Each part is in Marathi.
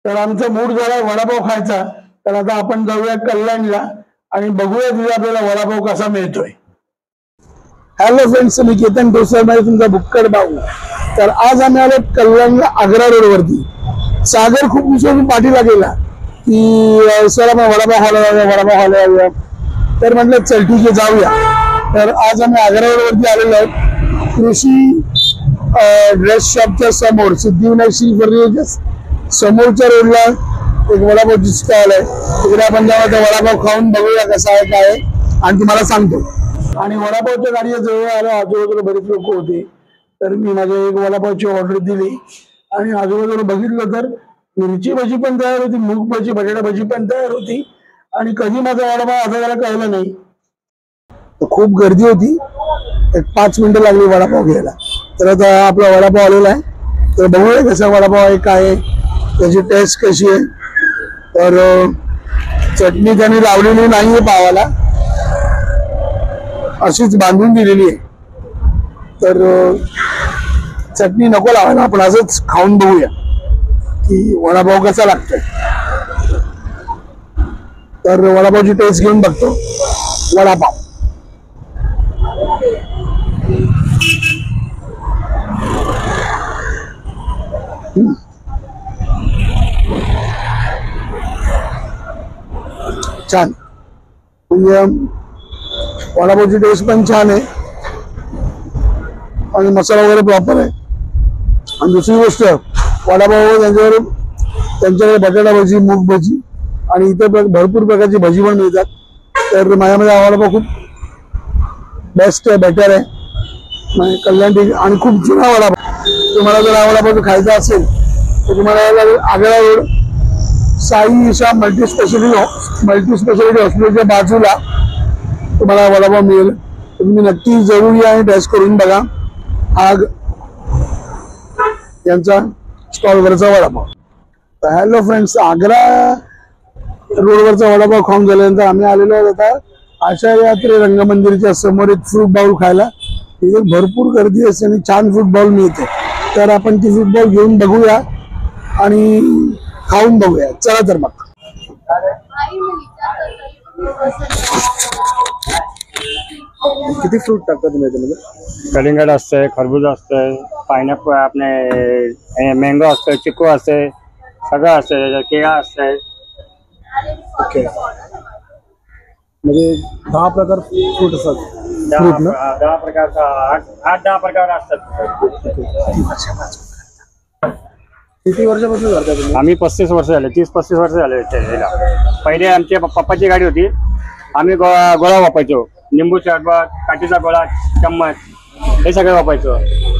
तर आमचा मूड झाला वडापाव खायचा, तर आता आपण जाऊया कल्याणला आणि बघूया तिथे आपल्याला वडापाव कसा मिळतोय। हॅलो फ्रेंड्स, मी केतन ढोसरमध्ये तुमचा भुक्कड भाऊ। तर आज आम्ही आलो कल्याणला आग्रा रोडवरती। सागर खूप दिवसांनी पाठीला गेला की सर आपण वडापाव खायला जाऊया, तर म्हटलं चल ठीक आहे जाऊया। तर आज आम्ही आग्रा रोडवरती आलेलो आहोत। कृषी ड्रेस शॉपच्या समोर सिद्धिविनायक सिल्क फर्निचरच्या समोरच्या रोडला एक वडापावची स्टॉल आहे। तिकडे आपण जाऊ, वडापाव खाऊन बघूया कसा आहे काय आणि तुम्हाला सांगतो। आणि वडापावच्या गाडीच्या जवळ आलो, आजूबाजूला बरेच लोक होते, तर मी माझ्या एक वडापावची ऑर्डर दिली आणि आजूबाजूला बघितलं तर मिरची भजी पण तयार होती, मूग भजी, बटाटा भजी पण तयार होती आणि कधी माझा वडापाव आता त्याला कळलं नाही। खूप गर्दी होती, एक 5 मिनिटं लागली वडापाव घ्यायला। तर आता आपला वडापाव आलेला आहे, तर बघूया कसा वडापाव आहे काय आहे, त्याची टेस्ट कशी आहे। तर चटणी त्यांनी लावलेली नाहीये पावाला, अशीच बांधून दिलेली आहे। तर चटणी नको लावायला, आपण असंच खाऊन बघूया की वडापाव कसा लागतोय। तर वडापावची टेस्ट घेऊन बघतो। वडापाव छान, म्हणजे वडापावची टेस्ट पण छान आहे आणि मसाला वगैरे प्रॉपर आहे। आणि दुसरी गोष्ट, वडापाव त्यांच्याकडे बटाटा भजी, मूग भजी आणि इतर भरपूर प्रकारची भजी पण मिळतात। तर माझ्यामध्ये हा वडापाव खूप बेस्ट आहे, बेटर आहे, कल्याण ठीक। आणि खूप जुना वडापाव, तुम्हाला जर हा वडापाव खायचा असेल तर तुम्हाला Agra road Sai Isha multi speciality हॉस्पिटलच्या बाजूला तुम्हाला वडापाव मिळेल। तुम्ही नक्की जरूर या आणि टेस्ट करून बघा आग यांचा स्टॉलवरचा वडापाव। तर हॅलो फ्रेंड्स, आग्रा रोडवरचा वडापाव खाऊन झाल्यानंतर आम्ही आलेलो आहोत आता आचार्य रंगमंदिरच्या समोर एक फ्रूट बाउल खायला। तिथे भरपूर गर्दी असते आणि छान फ्रूट बाउल मिळते, तर आपण ती फ्रूट बाउल घेऊन बघूया आणि खाऊन बघूया। चला तर मग। किती फ्रूट टाकता तुम्ही त्यामध्ये? कलिंगड असते, खरबूज असते, पाइनएप्पल, आपले मँगो असते, चिकू असते, सगळं असते, केळा असते। ओके, म्हणजे 10 प्रकार फ्रूट असतात। 10 प्रकारचा 8-10 प्रकार असतात। किती वर्षापासून करता तुम्ही? आम्ही 35 वर्ष झाले, 30-35 वर्ष झाले। पहिले आमच्या पप्पाची गाडी होती, आम्ही गोळा वापरायचो, निंबू सरबत, काठीचा गोळा, चम्मच, हे सगळं वापरायचो।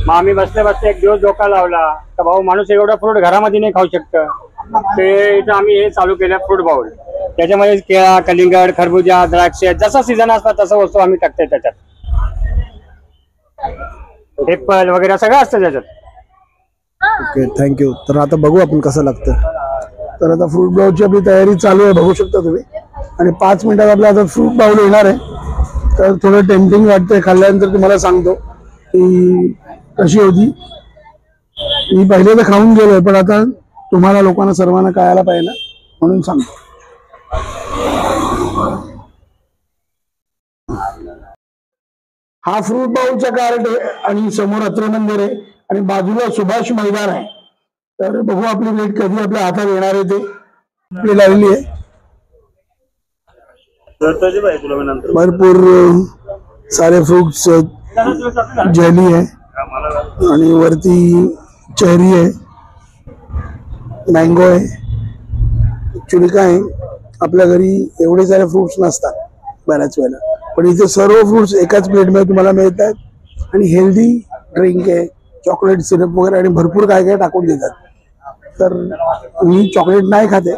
मग आम्ही बसले एक दिवस डोका लावला तर भाऊ माणूस एवढा फ्रूट घरामध्ये नाही खाऊ शकतं, ते इथं आम्ही हे चालू केलं फ्रूट बाउल। त्याच्यामध्ये केळा, कलिंगड, खरबूजा, द्राक्ष, जसा सीझन असतात तसं वस्तू आम्ही टाकतोय त्याच्यात। एप्पल वगैरे सगळं असतं त्याच्यात। Okay, thank you. तर आता बघू आपण कसं लागतं। तर आता फ्रूट बाउलची आपली तयारी चालू आहे, बघू शकता तुम्ही। आणि 5 मिनिटात आपला आता फ्रूट बाउल येणार आहे। तर थोडं टेम्पटिंग वाटतंय, खाल्ल्यानंतर तुम्हाला सांगतो की कशी होती। मी पहिले तर खाऊन गेलोय, पण आता तुम्हाला लोकांना सर्वांना कळायला पाहिजे ना, म्हणून सांगतो। हा फ्रूट बाउलचा कार्ट आहे आणि समोर अत्र मंदिर आहे आणि बाजूला सुभाष मैदान आहे। तर बघू आपली भेट कधी आपल्या हातात येणार आहे, ते आपली लावली आहे। भरपूर सारे फ्रूट्स, जेली आहे आणि वरती चेरी आहे, मँगो आहे। ऍक्च्युली काय, आपल्या घरी एवढे सारे फ्रूट्स नसतात बऱ्याच वेळेला, पण इथे सर्व फ्रूट्स एकाच प्लेटमध्ये तुम्हाला मिळतात आणि हेल्दी ड्रिंक आहे, चॉकलेट सिरप वगैरे आणि भरपूर काय काय टाकून देतात। तर मी चॉकलेट नाही खाते,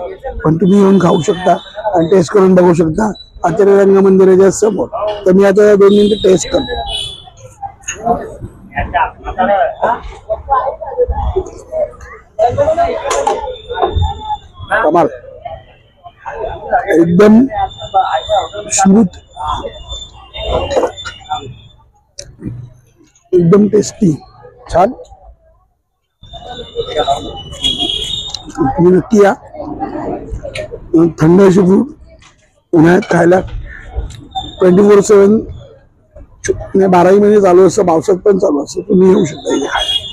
पण तुम्ही येऊन खाऊ शकता आणि टेस्ट करून बघू शकता आचार्य रंग मंदिराच्या समोर। तर मी आता 2 मिनिटं टेस्ट करतो। कमाल, एकदम स्मूथ, एकदम टेस्टी, छान। तुम्ही नक्की या. थंड अशी फ्रूट उन्हाळ्यात खायला 24/7 12ही महिने चालू असतं, पावसात पण चालू असतं. तुम्ही येऊ शकता इथे खायला.